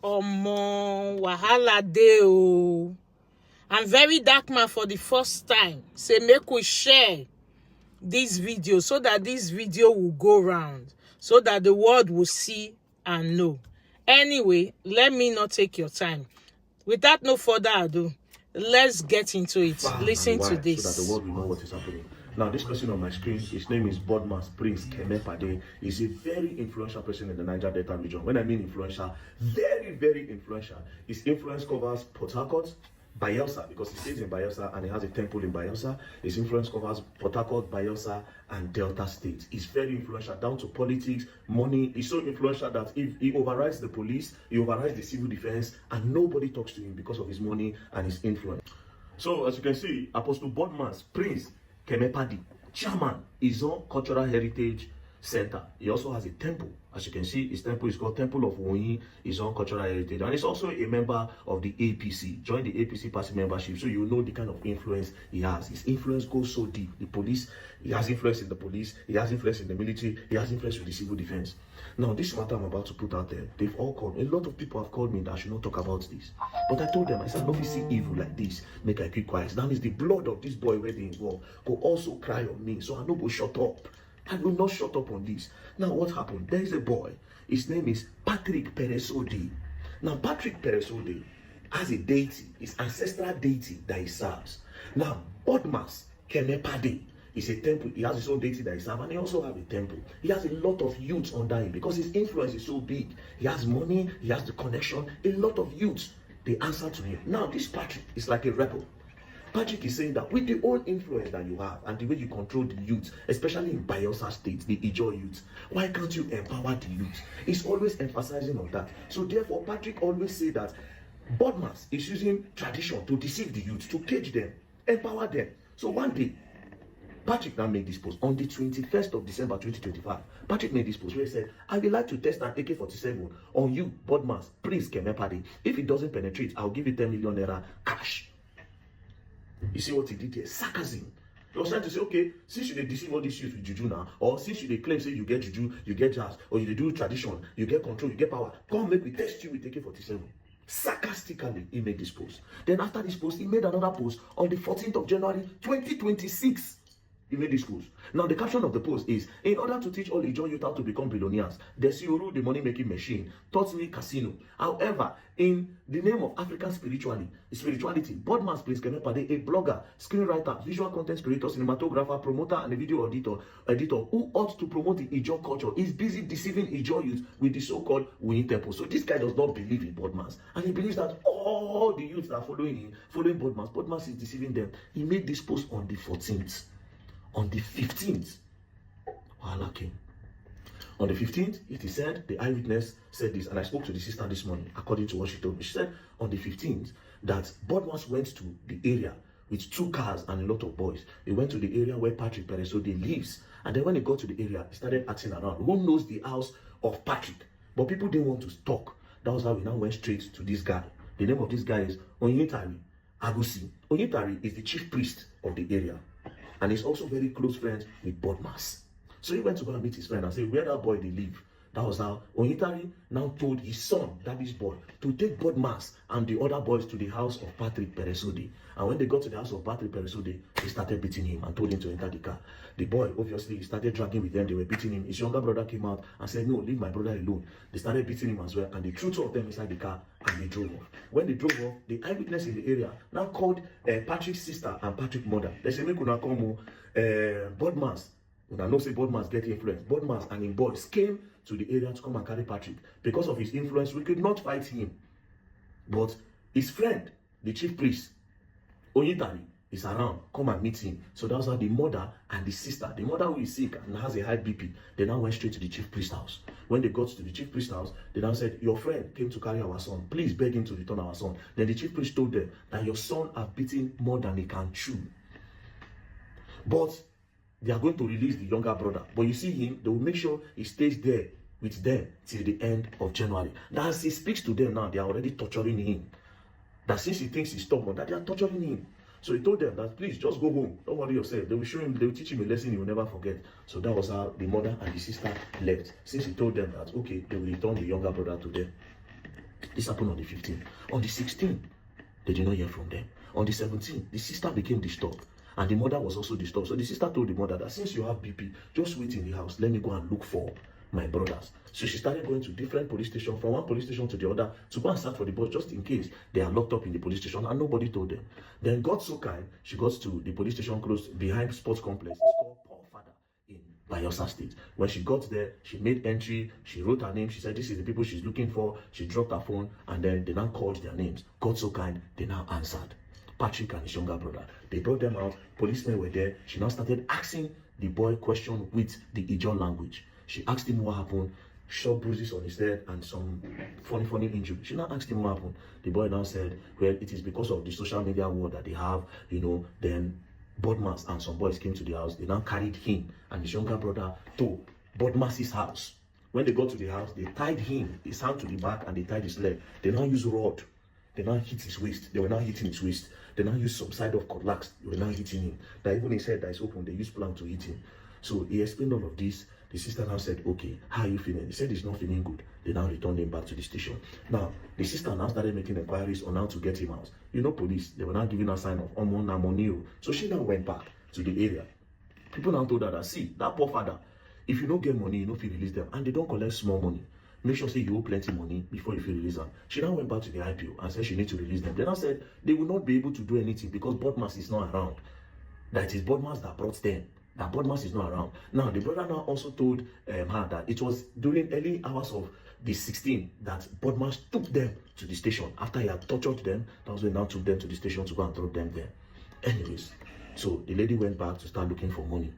Omo, wahala dey o. I'm very dark man for the first time. Say make we share this video so that this video will go round, so that the world will see and know. Anyway, let me not take your time. Without no further ado, let's get into it. Listen to this. So that the world will know what is happening. Now, this person on my screen, his name is BODMAS Prince Kemepadei. He's a very influential person in the Niger Delta region. When I mean influential, very, very influential. His influence covers Port Harcourt, Bayelsa, because he stays in Bayelsa and he has a temple in Bayelsa. His influence covers Port Harcourt, Bayelsa, and Delta State. He's very influential down to politics, money. He's so influential that if he overrides the police, he overrides the civil defense, and nobody talks to him because of his money and his influence. So, as you can see, Apostle BODMAS Prince Kemepadei, chairman, his own cultural heritage center. He also has a temple. As you can see, his temple is called Temple of Wonyi, his own cultural heritage. And he's also a member of the APC. Join the APC party membership so you know the kind of influence he has. His influence goes so deep. The police, he has influence in the police, he has influence in the military, he has influence with the civil defense. Now, this matter I'm about to put out there, they've all called. A lot of people have called me that I should not talk about this. But I told them, I said, no, we see evil like this, make I keep quiet. That means the blood of this boy where they involved go also cry on me. So I no go shut up. I will not shut up on this. Now, what happened? There is a boy. His name is Patrick Peresode. Now, Patrick Peresode has a deity, his ancestral deity that he serves. Now, BODMAS Kemepadei is a temple. He has his own deity that he serves, and he also has a temple. He has a lot of youths under him because his influence is so big. He has money, he has the connection. A lot of youths, they answer to him. Now, this Patrick is like a rebel. Patrick is saying that with the own influence that you have and the way you control the youth, especially in Bayelsa State, the Ijaw youth, why can't you empower the youth? He's always emphasizing on that. So therefore, Patrick always say that BODMAS is using tradition to deceive the youth, to cage them, empower them. So one day, Patrick now made this post on the 21st of December 2025. Patrick made this post where he said, I would like to test an AK-47 on you, BODMAS Prince Kemepadei. If it doesn't penetrate, I'll give you 10 million naira cash. You see what he did here? Sarcasm. He was trying to say, okay, since you deceive all these youth with juju now, or since you claim say you get juju, you get jazz, or you do tradition, you get control, you get power, come make we test you with AK-47. Sarcastically, he made this post. Then after this post, he made another post on the 14th of January 2026. He made this post. Now, the caption of the post is, in order to teach all Ijaw youth how to become billionaires, the Siuru, the money-making machine, taught me casino. However, in the name of African spirituality, BODMAS Prince Kemepadei, a blogger, screenwriter, visual content creator, cinematographer, promoter, and a video editor who ought to promote the Ijaw culture, is busy deceiving Ijaw youth with the so-called Wonyi temple. So this guy does not believe in BODMAS, and he believes that all the youths that are following BODMAS is deceiving them. He made this post on the 14th. On the 15th, wahala came. On the 15th, it is said, the eyewitness said this, and I spoke to the sister this morning, according to what she told me. She said on the 15th that BODMAS went to the area with 2 cars and a lot of boys. They went to the area where Patrick Peresode lives. And then when they got to the area, he started asking around, who knows the house of Patrick? But people didn't want to talk. That was how we now went straight to this guy. The name of this guy is Onyetari Agusi. Onyetari is the chief priest of the area. And he's also very close friends with BODMAS. So he went to go and meet his friend and say, where that boy they live. That was how Onyetari now told his son, that is boy, to take BODMAS and the other boys to the house of Patrick Peresode. And when they got to the house of Patrick Peresode, they started beating him and told him to enter the car. The boy, obviously, started dragging with them. They were beating him. His younger brother came out and said, no, leave my brother alone. They started beating him as well. And they threw 2 of them inside the car and they drove off. When they drove off, the eyewitness in the area now called Patrick's sister and Patrick's mother. They said, make una come BODMAS. Una know say BODMAS get influence. BODMAS and his boys came to the area to come and carry Patrick. Because of his influence, we could not fight him. But his friend, the chief priest, Onyetari, is around. Come and meet him. So that's how the mother and the sister, the mother who is sick and has a high BP, they now went straight to the chief priest's house. When they got to the chief priest's house, they now said, your friend came to carry our son. Please beg him to return our son. Then the chief priest told them that your son have beaten more than he can chew. But they are going to release the younger brother. But you see him, they will make sure he stays there with them till the end of January. That as he speaks to them now, they are already torturing him. That since he thinks he's stubborn, that they are torturing him. So he told them that, please, just go home. Don't worry yourself. They will show him, they will teach him a lesson he will never forget. So that was how the mother and the sister left. Since he told them that, okay, they will return the younger brother to them. This happened on the 15th. On the 16th, they did not hear from them. On the 17th, the sister became disturbed. And the mother was also disturbed. So the sister told the mother that since you have BP, just wait in the house. Let me go and look for my brothers. So she started going to different police stations, from one police station to the other, to go and search for the boys, just in case they are locked up in the police station, and nobody told them. Then God so kind, she got to the police station close behind sports complex. It's called Poor Father in Bayelsa State. When she got there, she made entry, she wrote her name, she said this is the people she's looking for, she dropped her phone, and then they now called their names. God so kind, they now answered. Patrick and his younger brother. They brought them out, policemen were there. She now started asking the boy question with the Ijaw language. She asked him what happened, short bruises on his head and some funny injury. She now asked him what happened. The boy now said, well, it is because of the social media war that they have, then BODMAS and some boys came to the house. They now carried him and his younger brother to BODMAS's house. When they got to the house, they tied him, his hand to the back, and they tied his leg. They now used rod. They now hit his waist. They were now hitting his waist. They now used some side of cutlass. They were now hitting him. That even his head that is open, they used plank to hit him. So he explained all of this. The sister now said, okay, how are you feeling? He said he's not feeling good. They now returned him back to the station. Now, the sister now started making inquiries on how to get him out. Police, they were now giving her sign of Omonamonio. So she now went back to the area. People now told her that, see, that poor father, if you don't get money, you know if you release them. And they don't collect small money. Make sure say you owe plenty money before you feel release them. She now went back to the IPO and said she needs to release them. They now said they will not be able to do anything because BODMAS is not around. That it is BODMAS that brought them. That BODMAS is not around. Now, the brother now also told her that it was during early hours of the 16th that BODMAS took them to the station. After he had tortured them, that was when he now took them to the station to go and drop them there. Anyways, so the lady went back to start looking for money.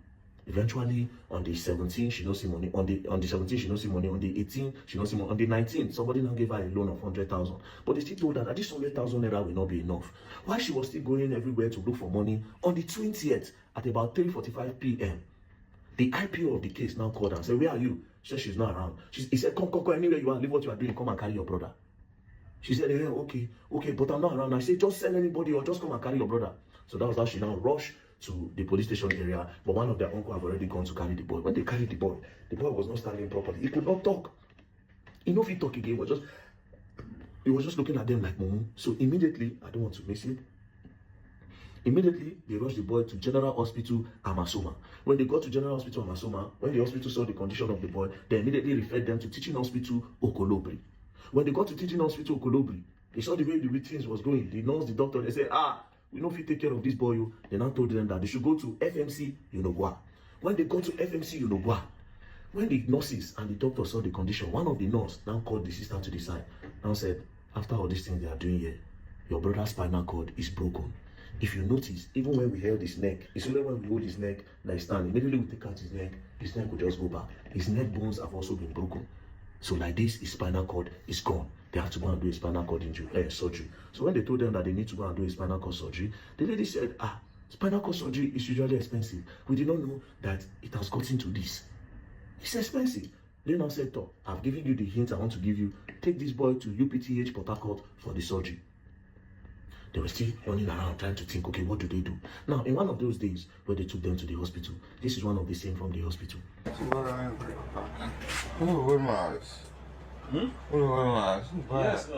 Eventually, on the 17th, she don't see money. On the 17th, she don't see money. On the 18th, she don't see money. On the 19th, somebody now gave her a loan of 100,000. But they still told her that this 100,000 naira will not be enough. While she was still going everywhere to look for money, on the 20th, at about 3:45 p.m., the IPO of the case now called her and said, where are you? She said she's not around. He said, come, anywhere you are, leave what you are doing, come and carry your brother. She said, yeah, okay, but I'm not around. I said, just send anybody or just come and carry your brother. So that was how she now rushed to the police station area, but one of their uncle have already gone to carry the boy. When they carried the boy was not standing properly. He could not talk. He know if he talk again, he was just looking at them like mumu. So immediately, I don't want to miss it. Immediately, they rushed the boy to General Hospital Amasoma. When they got to General Hospital Amasoma, when the hospital saw the condition of the boy, they immediately referred them to Teaching Hospital Okolobri. When they got to Teaching Hospital Okolobri, they saw the way the things was going. The nurse, the doctor, they said, we know if you take care of this boy. They now told them that they should go to FMC Unogwa. When they got to FMC Unogwa, when the nurses and the doctor saw the condition, one of the nurses now called the sister to the side and said, after all these things they are doing here, your brother's spinal cord is broken. If you notice, even when we held his neck, it's only when we hold his neck like stand. Immediately we take out his neck will just go back. His neck bones have also been broken. So like this, his spinal cord is gone. They have to go and do a spinal cord surgery. So when they told them that they need to go and do a spinal cord surgery, the lady said, spinal cord surgery is usually expensive. We did not know that it has gotten to this. It's expensive. They now said, I've given you the hint I want to give you. Take this boy to UPTH Port Harcourt for the surgery. They were still running around trying to think, okay, what do they do? Now, in one of those days where they took them to the hospital, this is one of the scenes from the hospital. Yes,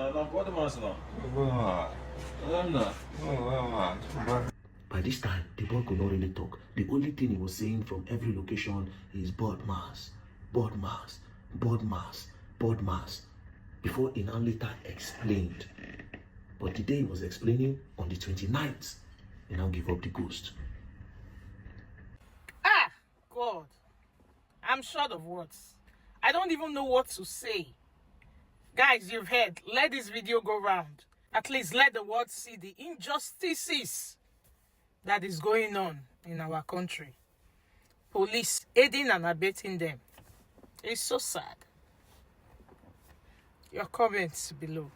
by this time, the boy could not really talk. The only thing he was saying from every location is BODMAS, BODMAS, BODMAS, BODMAS, before he now later explained. But the day he was explaining, on the 29th, he now gave up the ghost. God, I'm short of words. I don't even know what to say. Guys, you've heard. Let this video go round. At least let the world see the injustices that is going on in our country. Police aiding and abetting them. It's so sad. Your comments below.